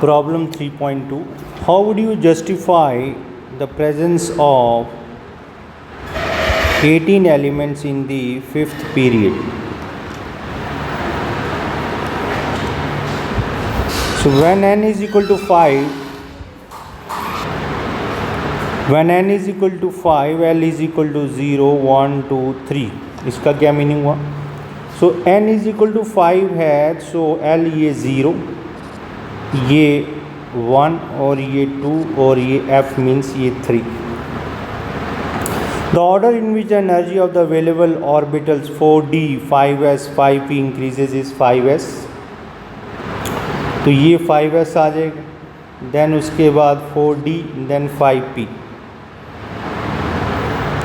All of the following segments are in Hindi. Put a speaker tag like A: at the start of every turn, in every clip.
A: Problem 3.2. How would you justify the presence of 18 elements in the fifth period? So when n is equal to 5, L is equal to 0, 1, 2, 3. इसका क्या मीनिंग हुआ? सो n इज इक्वल टू 5 है, सो L ये 0, ये 1 और ये 2 और ये F मीन्स ये 3. The order in which the energy of the available orbitals 4d, 5s, 5p increases is 5s. तो ये 5s आ जाएगा, देन उसके बाद 4d, then 5p.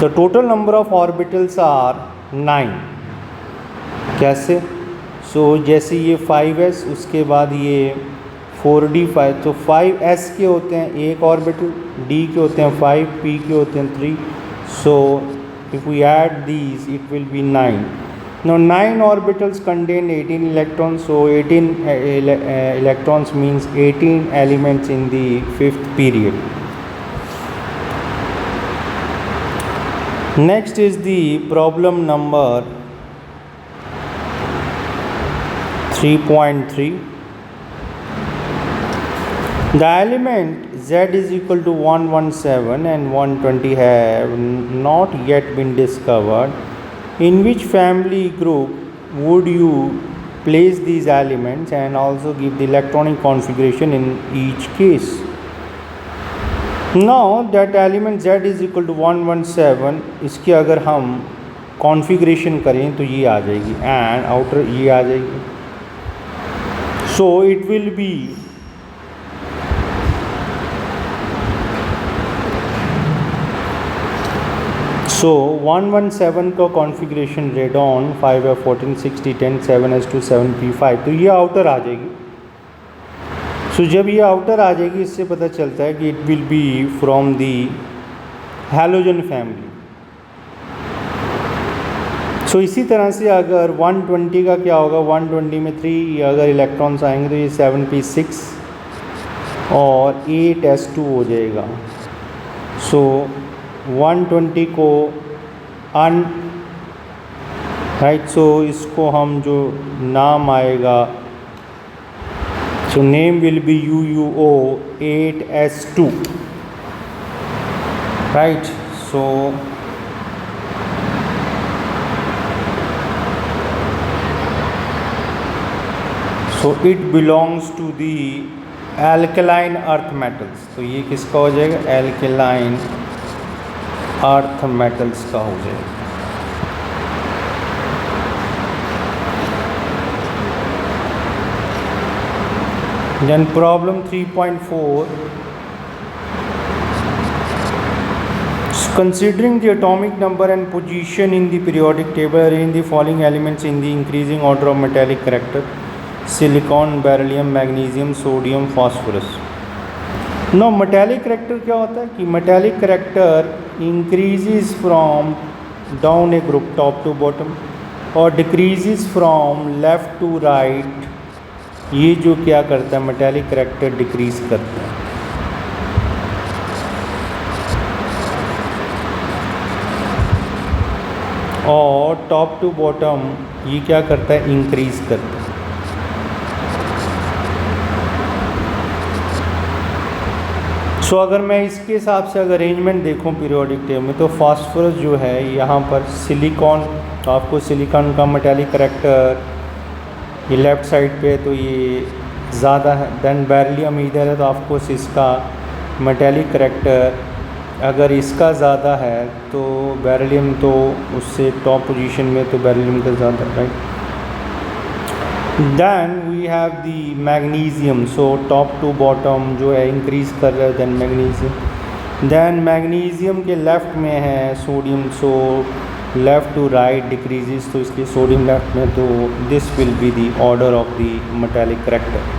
A: The total number of orbitals are 9. कैसे? सो जैसे ये 5s, उसके बाद ये 4d 5, तो 5s के होते हैं एक ऑर्बिटल, d के होते हैं 5, p के होते हैं 3. सो if we add these it will be 9. Now 9 orbitals contain 18 electrons, so 18 electrons means 18 elements in the fifth period. Next is the problem number 3.3. The element Z is equal to 117 and 120 have not yet been discovered. In which family group would you place these elements and also give the electronic configuration in each case? Now that element Z is equal to 117, इसकी अगर हम कॉन्फ़िगरेशन करें तो ये आ जाएगी एंड आउटर ये आ जाएगी. सो इट विल बी सो 117 का configuration radon 5F 14 60 10 7s2 7p5, तो ये आउटर आ जाएगी. सो जब ये आउटर आ जाएगी इससे पता चलता है कि it will be from the halogen family. So इसी तरह से अगर 120 का क्या होगा, 120 में 3 अगर इलेक्ट्रॉन्स आएंगे तो ये 7p6 और 8s2 हो जाएगा. सो 120 को राइट, सो इसको हम जो नाम आएगा, so name will be UUO 8s2, right? So it belongs to the alkaline earth metals. तो ये किसका हो जाएगा? alkaline earth metals का हो जाएगा. Then problem 3.4. Considering the atomic number and position in the periodic table, arrange the following elements in the increasing order of metallic character: silicon, beryllium, magnesium, sodium, phosphorus. Now metallic character क्या होता है कि metallic character increases from down a group top to bottom और decreases from left to right. ये जो क्या करता है, मेटालिक करैक्टर डिक्रीज करता है. और टॉप टू बॉटम ये क्या करता है, इंक्रीज करता है. सो अगर मैं इसके हिसाब से अगर अरेंजमेंट देखूं पीरियोडिक टेबल में, तो फास्फोरस जो है यहाँ पर, सिलिकॉन, तो आपको सिलिकॉन का मेटालिक करैक्टर ये लेफ़्ट साइड पे तो ये ज़्यादा है. देन बेरिलियम इधर है, तो आपको इसका मेटालिक करैक्टर अगर इसका ज़्यादा है तो बेरिलियम तो उससे टॉप पोजीशन में, तो बेरिलियम का ज़्यादा, right. Then we have the magnesium, so top to bottom जो है इंक्रीज़ कर रहा है. देन मैग्नीशियम, देन मैग्नीशियम के लेफ़्ट में है sodium, so left to right decreases, तो इसलिए सोडियम लेफ़्ट में. तो this will be the order of the metallic character.